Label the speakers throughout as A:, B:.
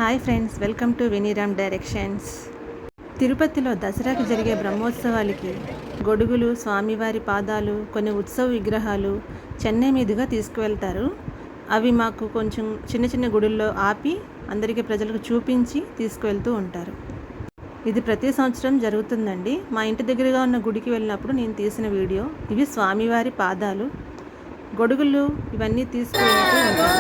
A: Hi friends, welcome to Viniram directions. తిరుపతిలో దసరాకి జరిగే బ్రహ్మోత్సవాలకి గొడుగులు, స్వామివారి పాదాలు, కొన్ని ఉత్సవ విగ్రహాలు చెన్నై మీదుగా తీసుకువెళ్తారు. అవి మాకు కొంచెం చిన్న చిన్న గుడుల్లో ఆపి అందరికీ ప్రజలకు చూపించి తీసుకువెళ్తూ ఉంటారు. ఇది ప్రతి సంవత్సరం జరుగుతుందండి. మా ఇంటి దగ్గరగా ఉన్న గుడికి వెళ్ళినప్పుడు నేను తీసిన వీడియో. ఇవి స్వామివారి పాదాలు, గొడుగులు ఇవన్నీ తీసుకువెళ్తూ ఉంటారు.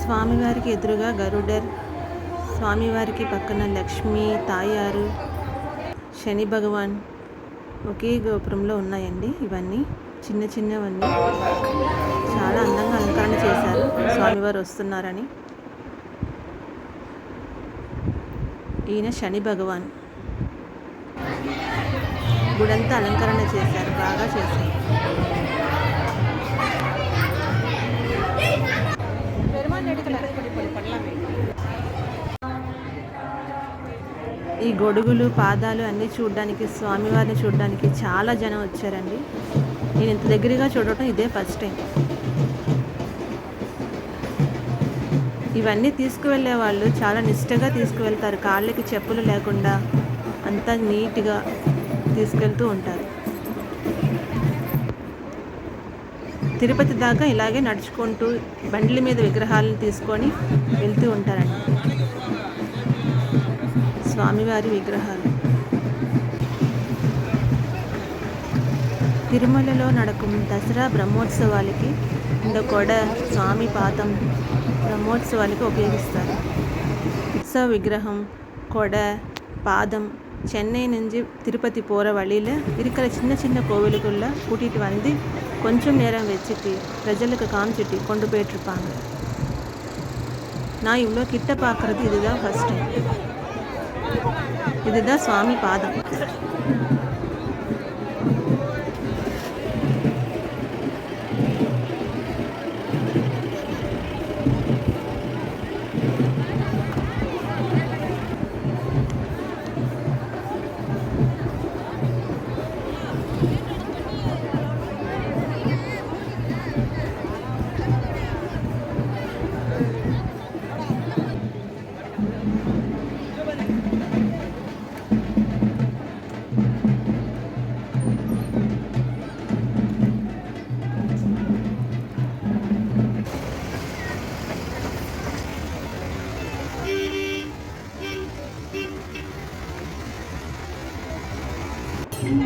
A: స్వామివారికి ఎదురుగా గరుడర్, స్వామివారికి పక్కన లక్ష్మీ తాయారు, శని భగవాన్ ఒకే గోపురంలో ఉన్నాయండి. ఇవన్నీ చిన్న చిన్నవన్నీ చాలా అందంగా అలంకరణ చేశారు. స్వామివారు వస్తున్నారని. ఈయన శని భగవాన్. గుడంతా అలంకరణ చేశారు, బాగా చేశారు. ఈ గొడుగులు, పాదాలు అన్నీ చూడడానికి, స్వామివారిని చూడడానికి చాలా జనం వచ్చారండి. నేను ఇంత దగ్గరగా చూడటం ఇదే ఫస్ట్ టైం. ఇవన్నీ తీసుకువెళ్ళే వాళ్ళు చాలా నిష్టగా తీసుకువెళ్తారు. కాళ్ళకి చెప్పులు లేకుండా అంతా నీట్గా తీసుకెళ్తూ ఉంటారు. తిరుపతి దాకా ఇలాగే నడుచుకుంటూ బండ్ల మీద విగ్రహాలను తీసుకొని వెళ్తూ ఉంటారండి. స్వామివారి విగ్రహాలు. తిరుమలలో నడకం దసరా బ్రహ్మోత్సవాలకి ఇంత కొడ స్వామి పాదం బ్రహ్మోత్సవాలకి ఉపయోగిస్తారు. ఉత్సవ విగ్రహం, కొడ, పాదం சென்னை నుంచి తిరుపతి போகிற வழியில் இருக்கிற சின்ன சின்ன கோவிலுக்குள்ள கூட்டிகிட்டு வந்து கொஞ்சம் நேரம் வச்சுட்டு பிரஜலுக்கு காமிச்சிட்டு கொண்டு போயிட்டுருப்பாங்க. நான் இவ்வளோ கிட்ட பார்க்குறது இதுதான் ஃபஸ்ட் டைம். இதுதான் சுவாமி பாதம்.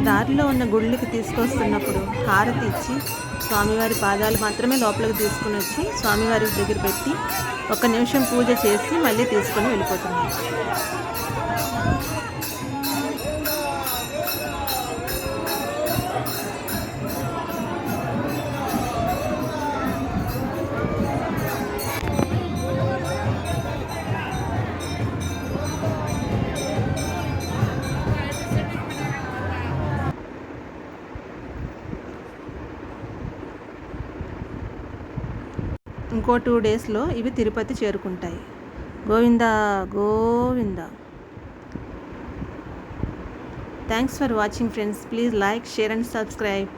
A: దారిలో ఉన్న గుళ్ళకి తీసుకొస్తున్నప్పుడు హారతి ఇచ్చి స్వామివారి పాదాలు మాత్రమే లోపలికి తీసుకుని వచ్చి స్వామివారి దగ్గర పెట్టి 1 నిమిషం పూజ చేసి మళ్ళీ తీసుకొని వెళ్ళిపోతున్నాం. ఇంకో 2 డేస్లో ఇవి తిరుపతి చేరుకుంటాయి. Govinda Govinda. Thanks for watching friends. Please like, share and subscribe.